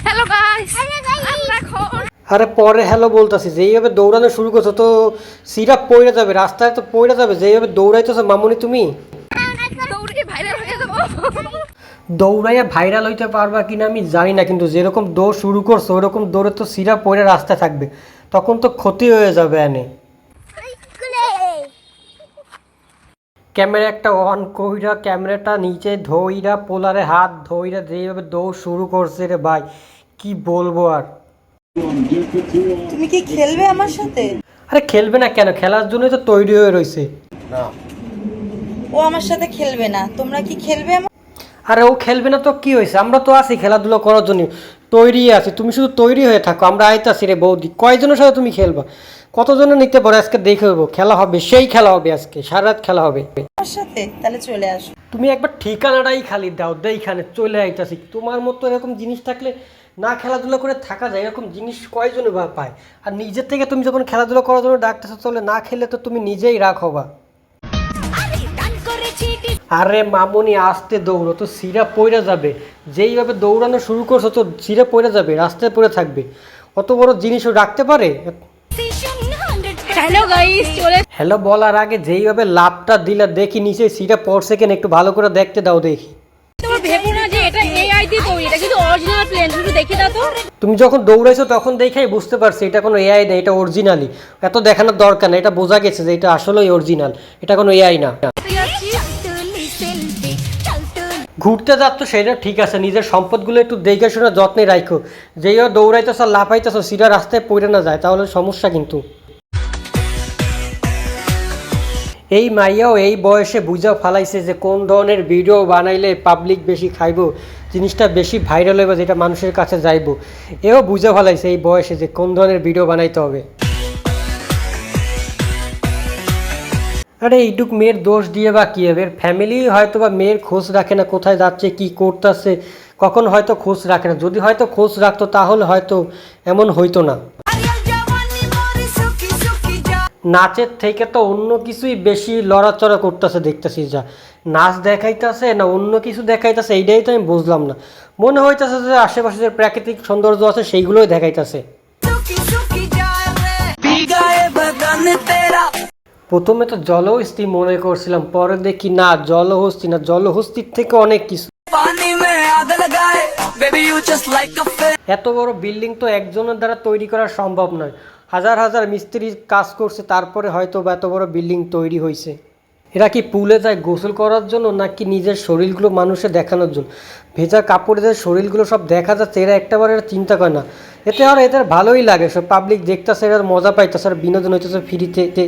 Hello guys, আরে পরে hello বলতাছি, যেইভাবে দৌড়ানো শুরু করছো তো সিরাপ পড়ে যাবে, রাস্তায় তো পড়ে যাবে। যেইভাবে দৌড়াইতেছো মামুনি তুমি, দৌড়ে ভাইরাল হয়ে যাবো। দৌড়াইয়া ভাইরাল হইতে পারবা কিনা আমি জানি না, কিন্তু যেরকম দৌড় শুরু করছো ওরকম দৌড়ে তো সিরাপ পড়ে রাস্তায় থাকবে, তখন তো ক্ষতি হয়ে যাবে। এনে ক্যামেরা একটা অন কইরা ক্যামেরাটা নিচে ধইরা পোলারে হাত ধইরা যেইভাবে দৌড় শুরু করছে রে ভাই, কি বলবো আর। তুমি কি খেলবে আমার সাথে? আরে খেলবে না কেন, খেলার জন্যই তো তৈরি হয়ে রয়েছে। ও আমার সাথে খেলবে না, তোমরা কি খেলবে আমার? আরে ও খেলবে না তো কি হয়েছে, আমরা তো আছি খেলাধুলা করার জন্য, তৈরি আছি। তুমি শুধু তৈরি হয়ে থাকো, আমরা আইতাছি রে বৌদি। কয়জনের সাথে তুমি খেলবা, কতজনের নিতে পারো? আজকে দেখে হবো, খেলা হবে, সেই খেলা হবে, আজকে সারা রাত খেলা হবে আমার সাথে তাহলে চলে আসো। তুমি একবার ঠিকানাটাই খালি দাও, এইখানে চলে আইতাছি। তোমার মতো এরকম জিনিস থাকলে না খেলাধুলা করে থাকা যায়, এরকম জিনিস কয়জনে বা পায়? আর নিজের থেকে তুমি যখন খেলাধুলা করার জন্য ডাকতেছো, তাহলে না খেলে তো তুমি নিজেই রাখবা। আরে মামুনি আসতে দৌড়ো, তো সিরা পড়ে যাবে। যেইভাবে দৌড়ানো শুরু করছো তো সিরা পড়ে যাবে, রাস্তায় পড়ে থাকবে। অত বড় জিনিসও রাখতে পারে? হ্যালো গাইস, চলে হ্যালো বলার আগে যেইভাবে লাভটা দিলা, দেখি নিচে সিরা পড়ছে কেন, একটু ভালো করে দেখতে দাও দেখি। তোমরা ভেবো না যে এটা এআই দিয়ে তৈরি, এটা কিন্তু অরিজিনাল প্লেন। শুধু দেখে দাও তো। তুমি যখন দৌড়াইছো তখন দেখেই বুঝতে পারছি এটা কোনো এআই না, এটা অরিজিনালি। এত দেখানোর দরকার না, এটা বোঝা গেছে যে এটা আসলেই অরিজিনাল, এটা কোনো এআই না। ঘুরতে যাচ্ছ সেটা ঠিক আছে, নিজের সম্পদগুলো একটু দেখে শুনে যত্নে রাখো। যেইও দৌড়াইতেছ লাফাইতেছ, সিধা রাস্তায় পড়ে না যায়, তাহলে সমস্যা কিন্তু। এই মাইয়াও এই বয়সে বুঝা ফালাইছে যে কোন ধরনের ভিডিও বানাইলে পাবলিক বেশি খাইব, জিনিসটা বেশি ভাইরাল হইব, যেটা মানুষের কাছে যাইব। এও বুঝা ফালাইছে এই বয়সে যে কোন ধরনের ভিডিও বানাইতে হবে। আরে এইটুক মেয়ের দোষ দিয়ে বা কী হবে? ফ্যামিলি হয়তো বা মেয়ের খোঁজ রাখে না, কোথায় যাচ্ছে কি করতেছে কখন হয়তো খোঁজ রাখে না। যদি হয়তো খোঁজ রাখতো তাহলে হয়তো এমন হইতো না। নাচের থেকে তো অন্য কিছুই বেশি লড়াচড়া করতেছে দেখতেছি। যা নাচ দেখাইতেছে না অন্য কিছু দেখাইতেছে, এইটাই তো আমি বুঝলাম না। মনে হইতেছে যে আশেপাশে যে প্রাকৃতিক সৌন্দর্য আছে সেইগুলোই দেখাইতেছে। প্রথমে তো জলহস্তি মনে করছিলাম, পরে দেখি না জলহস্তি না, জলহস্তির থেকে অনেক কিছু। এত বড় বিল্ডিং তো একজনের দ্বারা তৈরি করা সম্ভব নয়, হাজার হাজার মিস্ত্রি কাজ করছে, তারপরে হয়তো বা এত বড় বিল্ডিং তৈরি হয়েছে। এরা কি পুলে যায় গোসল করার জন্য, নাকি নিজের শরীরগুলো মানুষে দেখানোর জন্য? ভেজা কাপড়েদের শরীরগুলো সব দেখা যাচ্ছে, এরা একটাবার এরা চিন্তা করে না। এতে আর এদের ভালোই লাগে, সব পাবলিক দেখতেছে, এরা মজা পাইতেছে, আর বিনোদন হইতেছে ফ্রিতে।